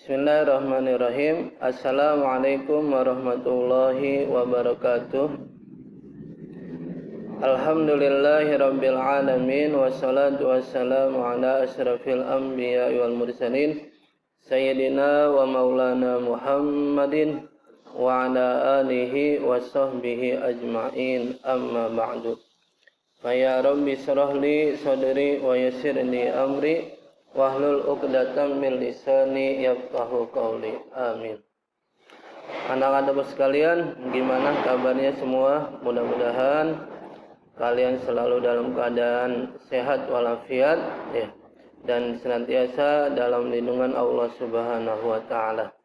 Bismillahirrahmanirrahim. Assalamualaikum warahmatullahi wabarakatuh. Alhamdulillahirabbil alamin wassalatu wassalamu ala asyrafil anbiya'i wal mursalin sayyidina wa maulana Muhammadin wa ala alihi wa sahbihi ajma'in, amma ba'du. Fa ya rabbi shrah li sadri wa yassir li amri wahlul 'uqdatam min lisani yafqahu qawli. Amin. Anak-anak sekalian, gimana kabarnya semua? Mudah-mudahan kalian selalu dalam keadaan sehat walafiat ya, dan senantiasa dalam lindungan Allah Subhanahu wa taala.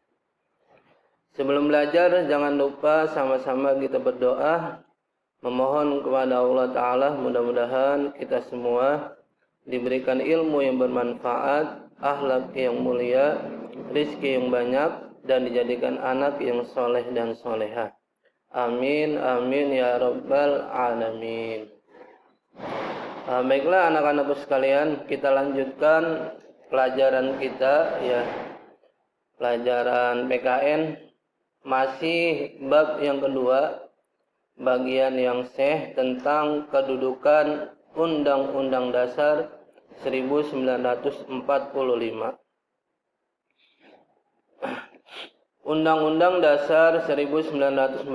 Sebelum belajar, jangan lupa sama-sama kita berdoa memohon kepada Allah taala mudah-mudahan kita semua diberikan ilmu yang bermanfaat, akhlak yang mulia, rizki yang banyak, dan dijadikan anak yang soleh dan solehah. Amin, amin ya rabbal alamin. Baiklah anak-anak sekalian, kita lanjutkan pelajaran kita ya, pelajaran PKN, masih bab yang kedua, bagian yang seh tentang kedudukan Undang-Undang Dasar 1945. Undang-Undang Dasar 1945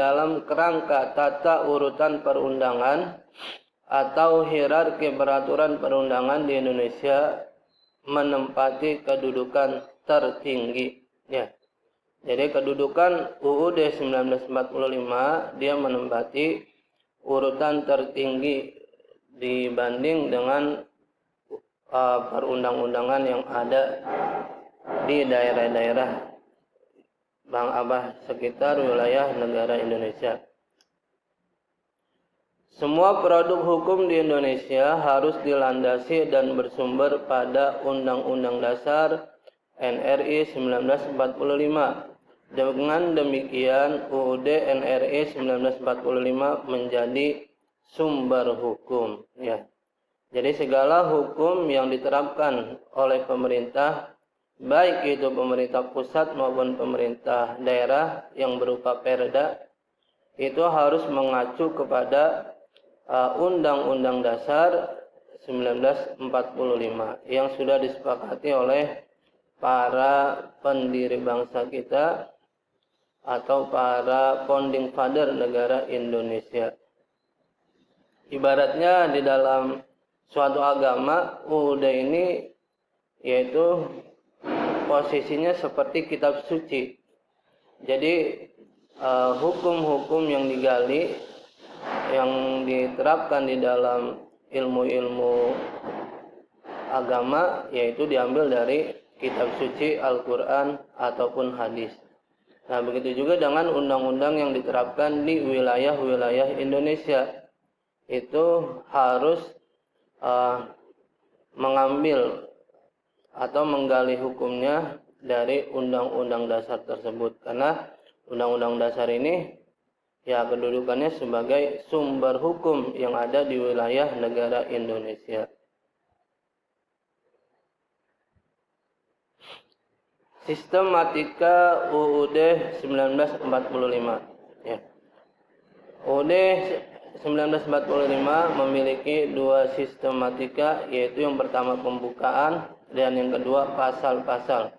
dalam kerangka tata urutan perundangan atau hierarki peraturan perundangan di Indonesia menempati kedudukan tertinggi ya. Jadi kedudukan UUD 1945 dia menempati urutan tertinggi dibanding dengan perundang-undangan yang ada di daerah-daerah Bang Abah sekitar wilayah negara Indonesia. Semua produk hukum di Indonesia harus dilandasi dan bersumber pada Undang-Undang Dasar NRI 1945. Dengan demikian UUD NRI 1945 menjadi sumber hukum ya. Jadi segala hukum yang diterapkan oleh pemerintah, baik itu pemerintah pusat maupun pemerintah daerah yang berupa perda, itu harus mengacu kepada Undang-Undang Dasar 1945 yang sudah disepakati oleh para pendiri bangsa kita atau para founding father negara Indonesia. Ibaratnya di dalam suatu agama, UUD ini yaitu posisinya seperti kitab suci. Jadi hukum-hukum yang digali, yang diterapkan di dalam ilmu-ilmu agama, yaitu diambil dari kitab suci Al-Quran ataupun hadis. Nah, begitu juga dengan undang-undang yang diterapkan di wilayah-wilayah Indonesia. Itu harus mengambil atau menggali hukumnya dari undang-undang dasar tersebut. Karena undang-undang dasar ini ya kedudukannya sebagai sumber hukum yang ada di wilayah negara Indonesia. Sistematika UUD 1945 ya. UUD 1945 memiliki dua sistematika, yaitu yang pertama pembukaan dan yang kedua pasal-pasal.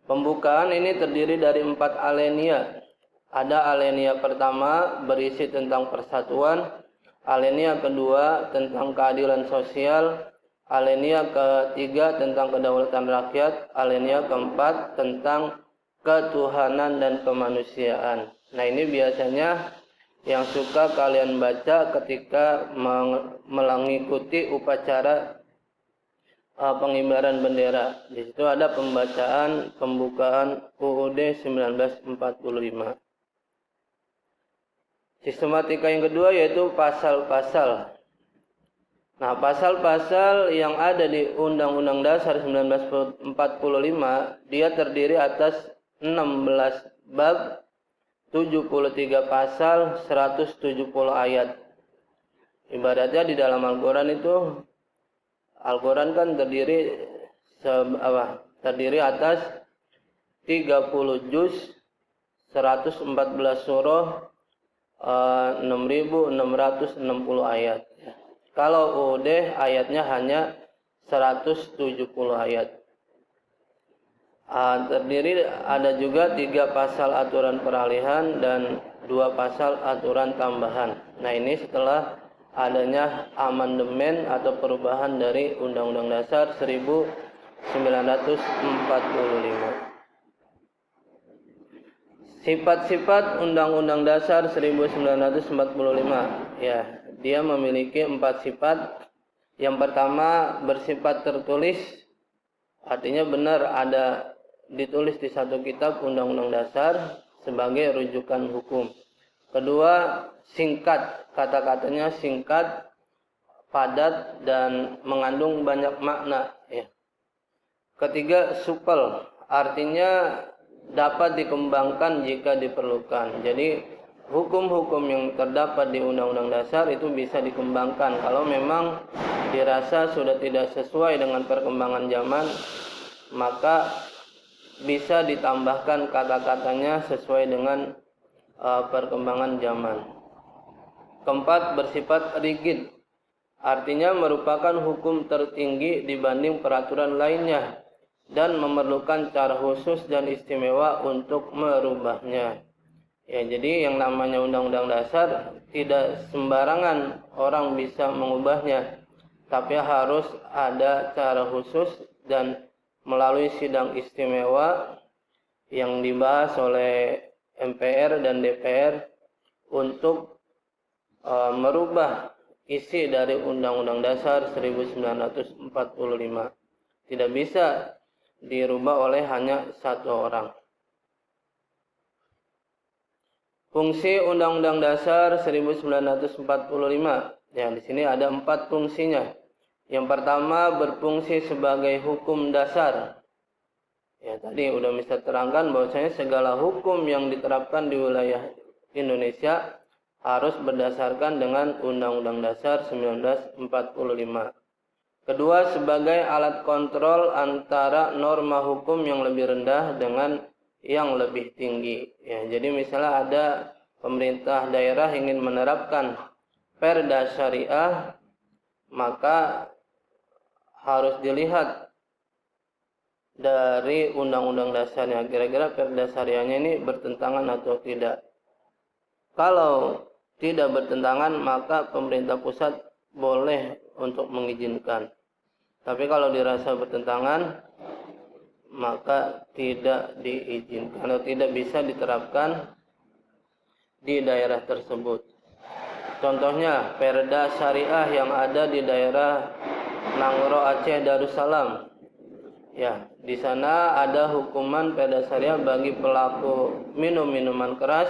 Pembukaan ini terdiri dari 4 alinea. Ada alinea pertama berisi tentang persatuan, alinea kedua tentang keadilan sosial, alinea ketiga tentang kedaulatan rakyat, alinea keempat tentang ketuhanan dan kemanusiaan. Nah, ini biasanya yang suka kalian baca ketika mengikuti upacara pengibaran bendera. Di situ ada pembacaan pembukaan UUD 1945. Sistematika yang kedua yaitu pasal-pasal. Nah, pasal-pasal yang ada di Undang-Undang Dasar 1945 dia terdiri atas 16 bab, 73 pasal, 170 ayat. Ibaratnya di dalam Al-Quran itu, Al-Quran kan terdiri terdiri atas 30 juz, 114 surah, 6.660 ayat. Kalau UUD ayatnya hanya 170 ayat. Terdiri ada juga 3 pasal aturan peralihan dan 2 pasal aturan tambahan. Nah, ini setelah adanya amandemen atau perubahan dari Undang-Undang Dasar 1945. Sifat-sifat Undang-Undang Dasar 1945. Ya, dia memiliki 4 sifat. Yang pertama, bersifat tertulis. Artinya benar ada ditulis di satu kitab Undang-Undang Dasar sebagai rujukan hukum. Kedua, singkat. Kata-katanya singkat, padat, dan mengandung banyak makna. Ya. Ketiga, supel. Artinya dapat dikembangkan jika diperlukan. Jadi hukum-hukum yang terdapat di Undang-Undang Dasar itu bisa dikembangkan kalau memang dirasa sudah tidak sesuai dengan perkembangan zaman, maka bisa ditambahkan kata-katanya sesuai dengan perkembangan zaman. Keempat, bersifat rigid. Artinya merupakan hukum tertinggi dibanding peraturan lainnya dan memerlukan cara khusus dan istimewa untuk merubahnya. Ya, jadi yang namanya Undang-Undang Dasar tidak sembarangan orang bisa mengubahnya, tapi harus ada cara khusus dan melalui sidang istimewa yang dibahas oleh MPR dan DPR untuk merubah isi dari Undang-Undang Dasar 1945. Tidak bisa dirubah oleh hanya satu orang. Fungsi Undang-Undang Dasar 1945. Ya, di sini ada 4 fungsinya. Yang pertama, berfungsi sebagai hukum dasar. Ya, tadi udah bisa terangkan bahwasanya segala hukum yang diterapkan di wilayah Indonesia harus berdasarkan dengan Undang-Undang Dasar 1945. Kedua, sebagai alat kontrol antara norma hukum yang lebih rendah dengan yang lebih tinggi. Ya, jadi misalnya ada pemerintah daerah ingin menerapkan perda syariah, maka harus dilihat dari undang-undang dasarnya, kira-kira perda syariahnya ini bertentangan atau tidak. Kalau tidak bertentangan, maka pemerintah pusat boleh untuk mengizinkan. Tapi kalau dirasa bertentangan, maka tidak diizinkan atau tidak bisa diterapkan di daerah tersebut. Contohnya perda syariah yang ada di daerah Nangro Aceh Darussalam. Ya, di sana ada hukuman perda syariah bagi pelaku minum minuman keras,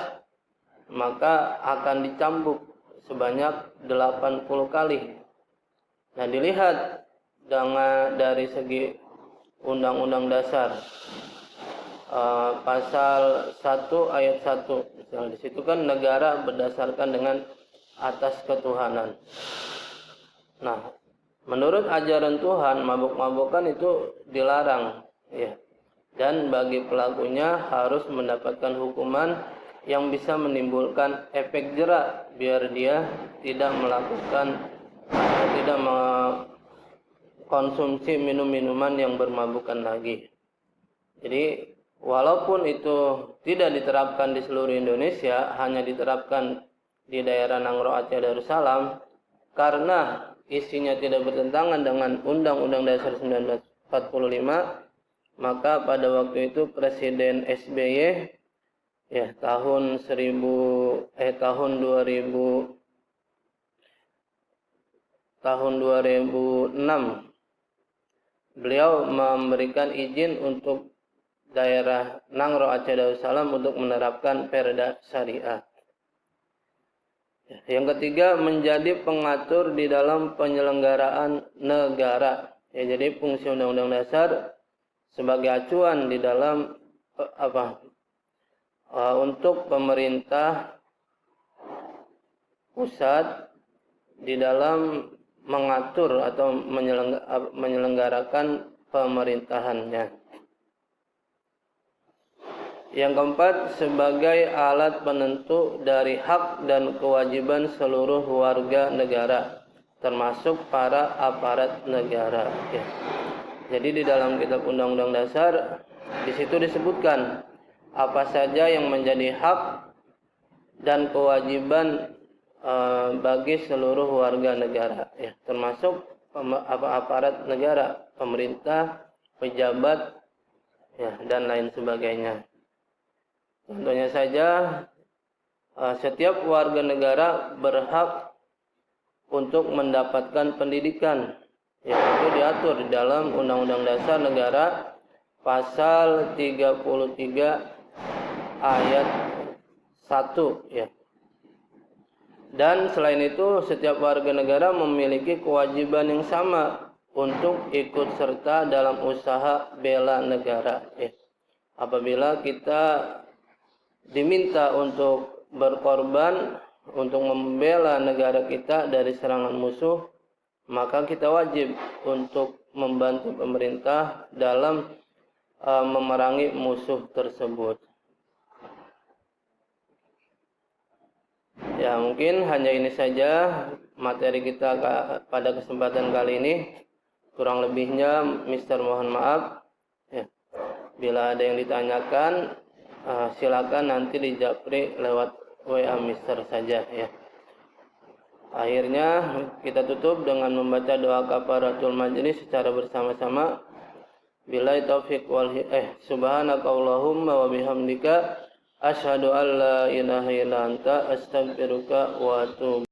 maka akan dicambuk sebanyak 80 kali. Nah, dilihat dari segi Undang-Undang Dasar pasal 1 ayat 1. Misalnya di situ kan negara berdasarkan dengan atas ketuhanan. Nah, menurut ajaran Tuhan, mabuk-mabukan itu dilarang, ya. Dan bagi pelakunya harus mendapatkan hukuman yang bisa menimbulkan efek jerak biar dia tidak melakukan atau tidak mengkonsumsi minum-minuman yang bermabukan lagi. Jadi walaupun itu tidak diterapkan di seluruh Indonesia, hanya diterapkan di daerah Nangro Aceh Darussalam, karena isinya tidak bertentangan dengan Undang-Undang Dasar 1945, maka pada waktu itu Presiden SBY ya tahun 2006 beliau memberikan izin untuk daerah Nangro Aceh Darussalam untuk menerapkan perda syariah. Yang ketiga, menjadi pengatur di dalam penyelenggaraan negara. Ya, jadi fungsi Undang-Undang Dasar sebagai acuan di dalam untuk pemerintah pusat di dalam mengatur atau menyelenggarakan pemerintahannya. Yang keempat, sebagai alat penentu dari hak dan kewajiban seluruh warga negara, termasuk para aparat negara. Ya. Jadi di dalam kitab Undang-Undang Dasar di situ disebutkan apa saja yang menjadi hak dan kewajiban bagi seluruh warga negara, ya, termasuk aparat negara, pemerintah, pejabat, ya, dan lain sebagainya. Contohnya saja, setiap warga negara berhak untuk mendapatkan pendidikan. Ya, itu diatur di dalam Undang-Undang Dasar Negara pasal 33 ayat 1, ya. Dan selain itu, setiap warga negara memiliki kewajiban yang sama untuk ikut serta dalam usaha bela negara, ya. Apabila kita diminta untuk berkorban untuk membela negara kita dari serangan musuh, maka kita wajib untuk membantu pemerintah dalam memerangi musuh tersebut. Ya, mungkin hanya ini saja materi kita pada kesempatan kali ini. Kurang lebihnya Mister mohon maaf. Ya. Bila ada yang ditanyakan, silakan nanti dijapri lewat WA Mister saja, ya. Akhirnya kita tutup dengan membaca doa kafaratul majlis secara bersama-sama. Billahi taufiq wal subhanakallahumma wa bihamdika asyhadu an la ilaha illa anta astaghfiruka wa atubu